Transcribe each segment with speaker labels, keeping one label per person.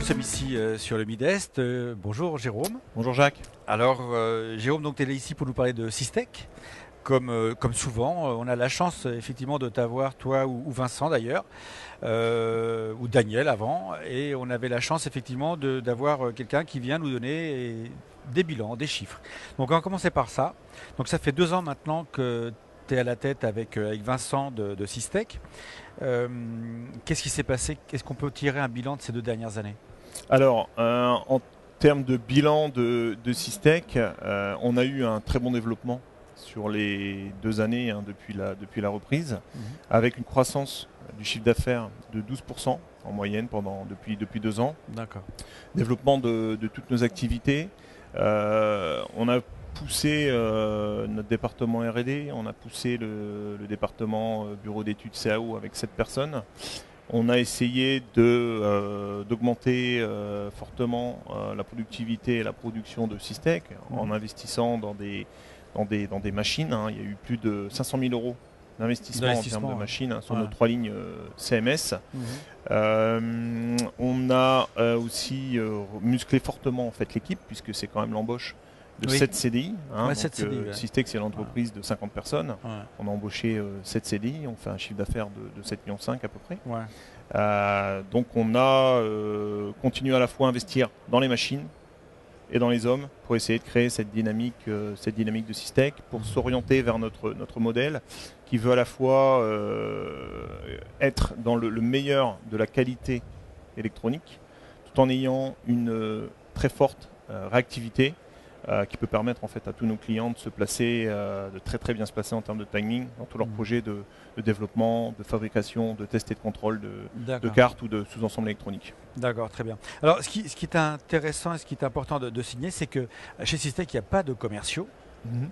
Speaker 1: sommes ici sur le Mid-Est. Bonjour Jérôme.
Speaker 2: Bonjour Jacques.
Speaker 1: Alors Jérôme, donc tu es ici pour nous parler de Systech. Comme souvent, on a la chance effectivement de t'avoir, toi ou Vincent d'ailleurs, ou Daniel avant, et on avait la chance effectivement d'avoir quelqu'un qui vient nous donner des bilans, des chiffres. Donc on va commencer par ça. Donc ça fait 2 ans maintenant que tu es à la tête avec Vincent de Systech. Qu'est-ce qui s'est passé? Est-ce qu'on peut tirer un bilan de ces 2 dernières années?
Speaker 2: Alors, en termes de bilan de Systech, on a eu un très bon développement sur les 2 années depuis la reprise, avec une croissance du chiffre d'affaires de 12% en moyenne depuis 2 ans.
Speaker 1: D'accord.
Speaker 2: Développement de toutes nos activités. On a poussé notre département R&D, on a poussé le département bureau d'études CAO avec 7 personnes. On a essayé d'augmenter fortement la productivité et la production de Systech en investissant dans des machines. Il y a eu plus de 500 000 euros d'investissement en termes de machines sur nos 3 lignes CMS. On a aussi musclé fortement en fait, l'équipe, puisque c'est quand même l'embauche de 7 CDI. Systech, c'est l'entreprise de 50 personnes. On a embauché 7 CDI, on fait un chiffre d'affaires de 7,5 millions à peu près. Donc on a continué à la fois à investir dans les machines et dans les hommes pour essayer de créer cette dynamique de Systech, pour s'orienter vers notre modèle qui veut à la fois être dans le meilleur de la qualité électronique, tout en ayant une très forte réactivité qui peut permettre en fait à tous nos clients de se placer, de très bien se placer en termes de timing dans tous leurs projets de développement, de fabrication, de test et de contrôle de cartes ou de sous-ensembles électroniques.
Speaker 1: D'accord, très bien. Alors ce qui est intéressant et ce qui est important de signer, c'est que chez Systech, il n'y a pas de commerciaux.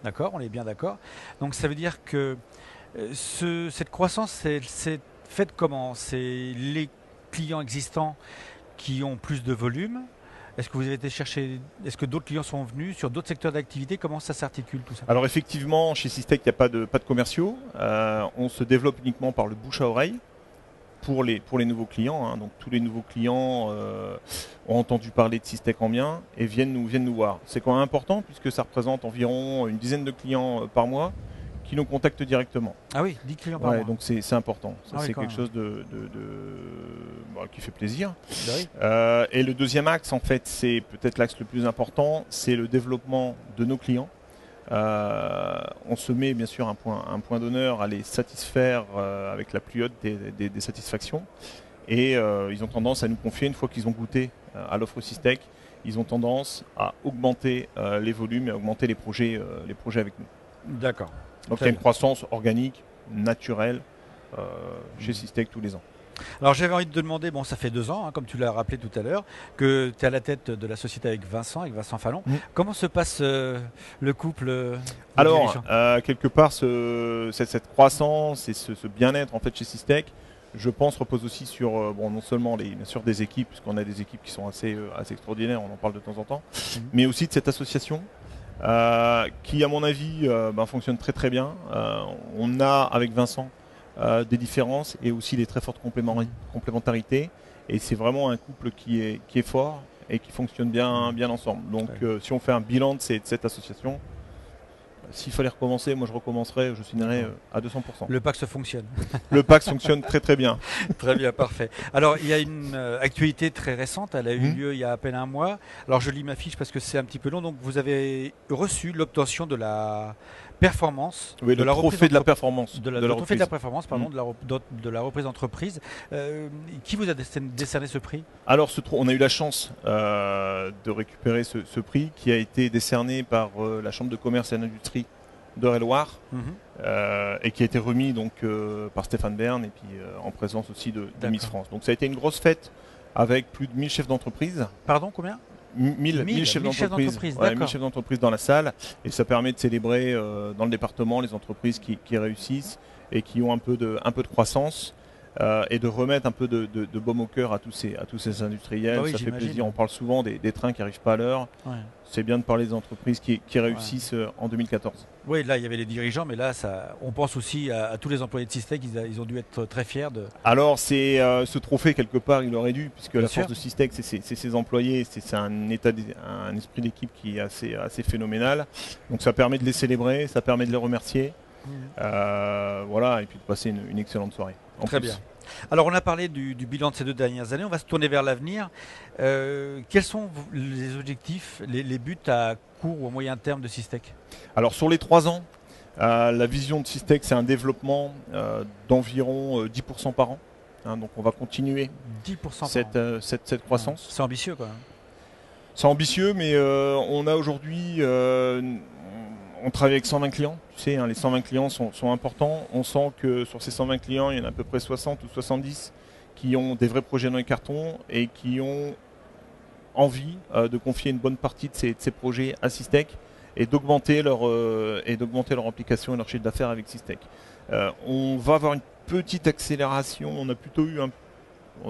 Speaker 1: D'accord, on est bien d'accord. Donc ça veut dire que cette croissance, c'est faite comment? C'est les clients existants qui ont plus de volume? Est-ce que vous avez été chercher, est-ce que d'autres clients sont venus sur d'autres secteurs d'activité? Comment ça s'articule tout ça?
Speaker 2: Alors effectivement, chez Systech, il n'y a pas de commerciaux. On se développe uniquement par le bouche à oreille pour les nouveaux clients. Donc tous les nouveaux clients ont entendu parler de Systech en bien et viennent nous voir. C'est quand même important puisque ça représente environ une dizaine de clients par mois qui nous contactent directement.
Speaker 1: Ah oui, 10 clients par mois.
Speaker 2: Donc c'est important. C'est quelque chose qui fait plaisir.
Speaker 1: Oui.
Speaker 2: Et le deuxième axe, en fait, c'est peut-être l'axe le plus important, c'est le développement de nos clients. On se met bien sûr un point d'honneur à les satisfaire avec la plus haute des satisfactions. Et ils ont tendance à nous confier, une fois qu'ils ont goûté à l'offre Systech, ils ont tendance à augmenter les volumes et à augmenter les projets avec nous.
Speaker 1: D'accord.
Speaker 2: Donc il y a une croissance organique, naturelle, chez Systech tous les ans.
Speaker 1: Alors j'avais envie de te demander, bon ça fait 2 ans, comme tu l'as rappelé tout à l'heure, que tu es à la tête de la société avec Vincent Fallon. Comment se passe le couple?
Speaker 2: Alors, quelque part, cette croissance et ce bien-être en fait, chez Systech, je pense, repose aussi sur non seulement bien sûr des équipes, puisqu'on a des équipes qui sont assez extraordinaires, on en parle de temps en temps, mais aussi de cette association qui, à mon avis, fonctionne très bien. On a, avec Vincent, des différences et aussi des très fortes complémentarités. Et c'est vraiment un couple qui est fort et qui fonctionne bien ensemble. Donc, si on fait un bilan de cette association, s'il fallait recommencer, moi je recommencerais, je signerais à 200%.
Speaker 1: Le Pax fonctionne.
Speaker 2: Le Pax fonctionne très bien.
Speaker 1: Très bien, parfait. Alors il y a une actualité très récente, elle a eu lieu il y a à peine un mois. Alors je lis ma fiche parce que c'est un petit peu long. Donc vous avez reçu l'obtention de la performance,
Speaker 2: le trophée de la performance,
Speaker 1: de la performance, pardon, de la reprise d'entreprise. Qui vous a décerné ce prix?
Speaker 2: Alors on a eu la chance de récupérer ce prix qui a été décerné par la Chambre de commerce et d'industrie d'Eure-et-Loir et qui a été remis donc par Stéphane Bern et puis en présence aussi de Miss France. Donc ça a été une grosse fête avec plus de 1000 chefs d'entreprise.
Speaker 1: Pardon, combien?
Speaker 2: 1000 chefs d'entreprise. 1000 chefs d'entreprise dans la salle, et ça permet de célébrer dans le département les entreprises qui réussissent et qui ont un peu de croissance. et de remettre un peu de baume au cœur à tous ces industriels. Ça fait plaisir. On parle souvent des trains qui n'arrivent pas à l'heure. Ouais. C'est bien de parler des entreprises qui réussissent en 2014.
Speaker 1: Oui, là il y avait les dirigeants, mais là on pense aussi à tous les employés de Systec. Ils ont dû être très fiers de.
Speaker 2: Alors c'est ce trophée quelque part, il aurait dû, puisque la force de Systec, c'est ses employés, c'est un esprit d'équipe qui est assez phénoménal. Donc ça permet de les célébrer, ça permet de les remercier. Voilà, et puis de passer une excellente soirée.
Speaker 1: Très bien. Alors on a parlé du bilan de ces 2 dernières années, on va se tourner vers l'avenir. Quels sont les objectifs, les buts à court ou à moyen terme de Systec?
Speaker 2: Alors sur les 3 ans, la vision de Systec, c'est un développement d'environ 10% par an. Donc on va continuer
Speaker 1: 10%
Speaker 2: cette croissance.
Speaker 1: C'est ambitieux quoi.
Speaker 2: C'est ambitieux, mais on a aujourd'hui... on travaille avec 120 clients, tu sais, les 120 clients sont importants. On sent que sur ces 120 clients, il y en a à peu près 60 ou 70 qui ont des vrais projets dans les cartons et qui ont envie de confier une bonne partie de ces projets à Systec et d'augmenter leur implication et leur chiffre d'affaires avec Systec. On va avoir une petite accélération. On a plutôt eu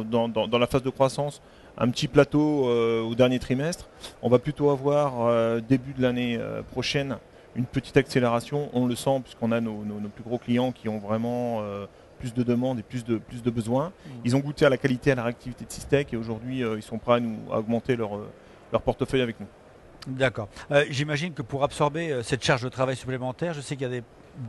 Speaker 2: dans la phase de croissance un petit plateau au dernier trimestre. On va plutôt avoir début de l'année prochaine une petite accélération, on le sent puisqu'on a nos plus gros clients qui ont vraiment plus de demandes et plus de besoins. Ils ont goûté à la qualité, à la réactivité de Systec et aujourd'hui ils sont prêts à augmenter leur portefeuille avec nous.
Speaker 1: D'accord. J'imagine que pour absorber cette charge de travail supplémentaire, je sais qu'il y a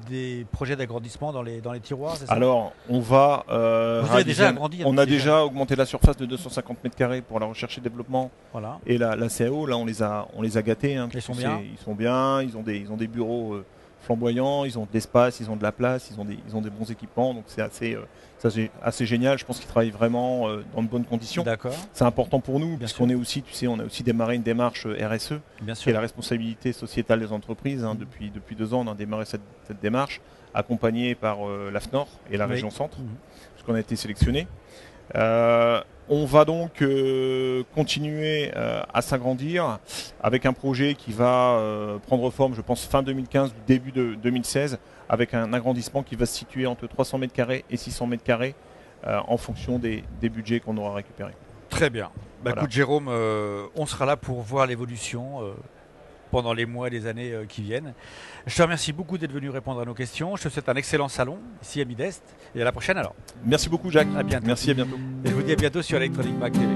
Speaker 1: des projets d'agrandissement dans les tiroirs, c'est ça?
Speaker 2: Alors, on va
Speaker 1: Vous avez déjà agrandi,
Speaker 2: on a déjà augmenté la surface de 250 mètres carrés pour la recherche et développement. Voilà. Et la CAO, là, on les a gâtés.
Speaker 1: Ils sont bien.
Speaker 2: Ils sont bien. Ils ont des bureaux flamboyants. Ils ont de l'espace. Ils ont de la place. Ils ont des bons équipements. Donc c'est assez génial. Je pense qu'ils travaillent vraiment dans de bonnes conditions.
Speaker 1: D'accord.
Speaker 2: C'est important pour nous puisqu'on est aussi, tu sais, on a aussi démarré une démarche RSE, qui est la responsabilité sociétale des entreprises. Depuis 2 ans, on a démarré cette démarche, accompagnée par l'AFNOR et la région Centre, puisqu'on a été sélectionné. On va donc continuer à s'agrandir avec un projet qui va prendre forme, je pense, fin 2015 ou début de 2016, avec un agrandissement qui va se situer entre 300 mètres carrés et 600 mètres carrés en fonction des budgets qu'on aura récupérés.
Speaker 1: Très bien. Voilà. Écoute Jérôme, on sera là pour voir l'évolution pendant les mois et les années qui viennent. Je te remercie beaucoup d'être venu répondre à nos questions. Je te souhaite un excellent salon ici à Midest et à la prochaine alors.
Speaker 2: Merci beaucoup Jacques.
Speaker 1: À bientôt.
Speaker 2: Merci, à bientôt.
Speaker 1: Et je vous dis à bientôt sur Electronic Mag TV.